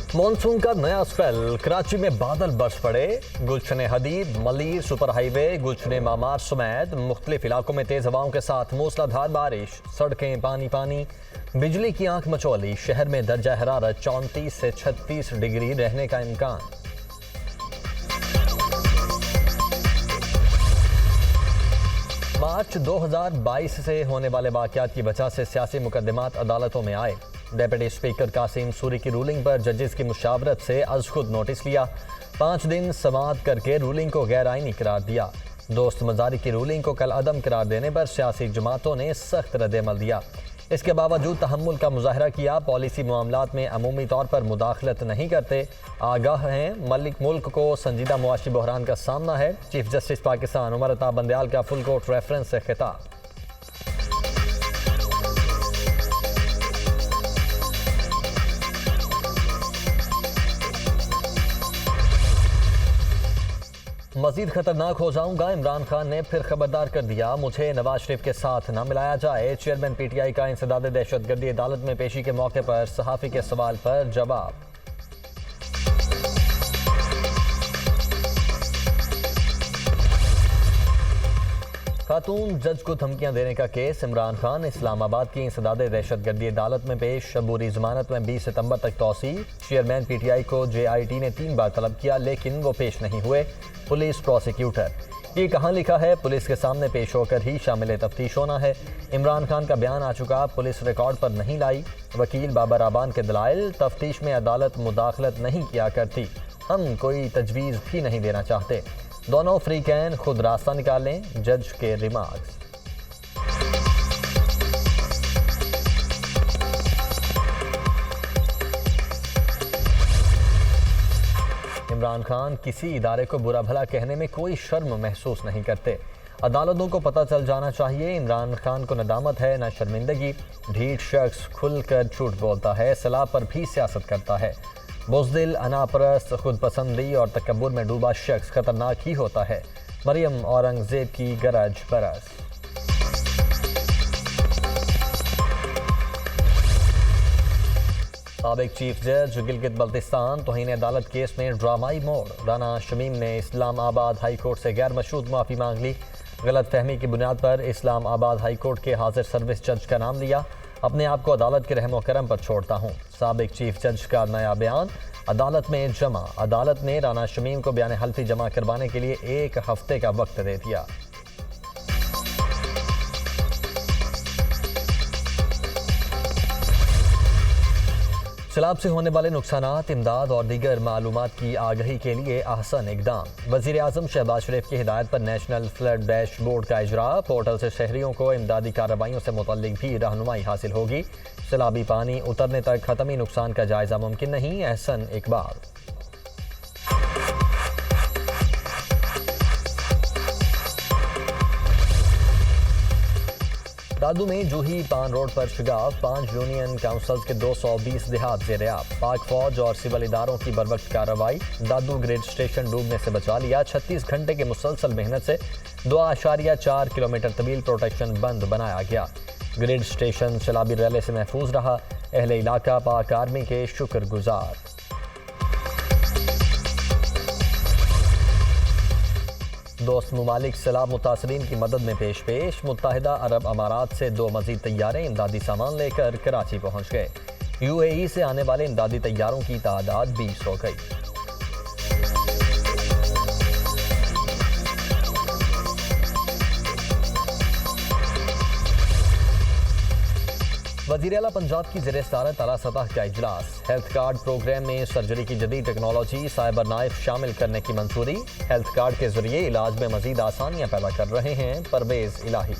Monsoon का नया spell, Karachi में बादल बरस पड़े। गुलशन हदीद, मलीर सुपर हाईवे, गुलशन मामार समेत मुख्तलिफ इलाकों में तेज हवाओं के साथ मूसलाधार बारिश, सड़कें पानी पानी, बिजली की आंख मचौली। शहर में दर्जा हरारत 34 से 36 डिग्री रहने का इम्कान। मार्च 2022 से होने वाले वाक़यात की वजह से सियासी मुकदमात अदालतों में आए। डेप्यूटी स्पीकर कासिम सूरी की रूलिंग पर जजेस की मुशावरत से अज खुद नोटिस लिया। 5 दिन समाअत करके रूलिंग को गैर आईनी करार दिया। दोस्त मजारी की रूलिंग को कल अदम करार देने पर सियासी जमातों ने सख्त रद्द-ए-अमल दिया। इसके बावजूद तहम्मुल का मुजाहरा किया। पॉलिसी मामलात में अमूमी तौर पर मुदाखलत नहीं करते, आगाह हैं। मलिक मुल्क को संजीदा मुआशी बहरान का सामना है। चीफ जस्टिस पाकिस्तान उमर अता बंदयाल का फुल कोर्ट रेफरेंस से खिताब। मजीद खतरनाक हो जाऊंगा, इमरान खान ने फिर खबरदार कर दिया। मुझे नवाज शरीफ के साथ न मिलाया जाए। चेयरमैन पीटीआई का इंसदाद दहशतगर्दी अदालत में पेशी के मौके पर सहाफ़ी के सवाल पर जवाब। खातून जज को धमकियां देने का केस। इमरान खान इस्लामाबाद की इंसदाद दहशतगर्दी अदालत में पेश। अबूरी जमानत में 20 सितंबर तक तौसी। चेयरमैन पीटीआई को जेआईटी ने 3 बार तलब किया, लेकिन वो पेश नहीं हुए। पुलिस प्रोसिक्यूटर, ये कहाँ लिखा है? पुलिस के सामने पेश होकर ही शामिल तफ्तीश होना है। इमरान खान का बयान आ चुका, पुलिस रिकॉर्ड पर नहीं लाई। वकील बाबर आबान के दलाइल, तफ्तीश में अदालत मुदाखलत नहीं किया करती, हम कोई तजवीज़ भी नहीं देना चाहते। दोनों फ्री कैन खुद रास्ता निकालें। जज के रिमार्क्स। इमरान खान किसी इदारे को बुरा भला कहने में कोई शर्म महसूस नहीं करते। अदालतों को पता चल जाना चाहिए इमरान खान को नदामत है न शर्मिंदगी। ढीठ शख्स खुलकर झूठ बोलता है, सलाह पर भी सियासत करता है। बुज़दिल, अनापरस्त, खुद पसंदी और तकब्बुर में डूबा शख्स खतरनाक ही होता है। मरियम औरंगजेब की गरज बरस। साबिक चीफ जज गिलगित बल्तिस्तान तौहीन अदालत केस में ड्रामाई मोड़। राना शमीम ने इस्लामाबाद हाई कोर्ट से गैर मशरूत माफ़ी मांग ली। गलत फहमी की बुनियाद पर इस्लामाबाद हाई कोर्ट के हाजिर सर्विस जज का नाम लिया। अपने आप को अदालत के रहम व करम पर छोड़ता हूँ। साबिक चीफ जज का नया बयान अदालत में जमा। अदालत ने राना शमीम को बयान हल्फी जमा करवाने के लिए 1 हफ्ते का वक्त दे दिया। सैलाब से होने वाले नुकसानात, इमदाद और दीगर मालूमात की आगाही के लिए अहसन इकदाम। वज़ीर आज़म शहबाज शरीफ की हिदायत पर नेशनल फ्लड डैशबोर्ड का इजरा। पोर्टल से शहरियों को इमदादी कार्रवाइयों से मुतल्लिक भी रहनुमाई हासिल होगी। सैलाबी पानी उतरने तक खत्मी नुकसान का जायजा मुमकिन नहीं। एहसन इकबाल। दादू में जूही पान रोड पर शिगाफ। 5 यूनियन काउंसिल्स के 220 देहात ज़ेर-ए-आब। पाक फौज और सिविल इदारों की बरवक्त कार्रवाई। दादू ग्रिड स्टेशन डूबने से बचा लिया। 36 घंटे की मुसलसल मेहनत से 2.4 किलोमीटर तवील प्रोटेक्शन बंद बनाया गया। ग्रिड स्टेशन सैलाबी रैले से महफूज रहा। अहले इलाका पाक आर्मी के शुक्रगुजार। दोस्त ममालिक सैलाब मुतासरीन की मदद में पेश। मुत्तहिदा अरब अमारात से 2 मज़ीद तैयारे इमदादी सामान लेकर कराची पहुँच गए। UAE से आने वाले इमदादी तैयारों की तादाद 20 हो गई। वज़ीर आला पंजाब की ज़ेर सदारत आला सतह का इजलास। हेल्थ कार्ड प्रोग्राम में सर्जरी की जदीद टेक्नोलॉजी, साइबर नाइफ शामिल करने की मंजूरी। हेल्थ कार्ड के जरिए इलाज में मजीद आसानियां पैदा कर रहे हैं परवेज इलाही।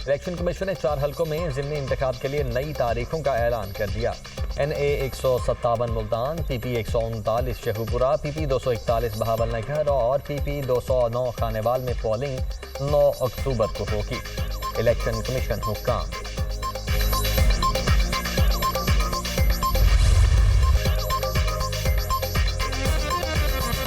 इलेक्शन कमीशन ने 4 हलकों में ज़िमनी इंतखाब के लिए नई तारीखों का ऐलान कर दिया। NA 157 Multan, PP 139 Sheikhupura, PP 241 Bahawalnagar और PP 209 खानेवाल में पोलिंग 9 अक्टूबर को होगी। Election commission हुक्काम।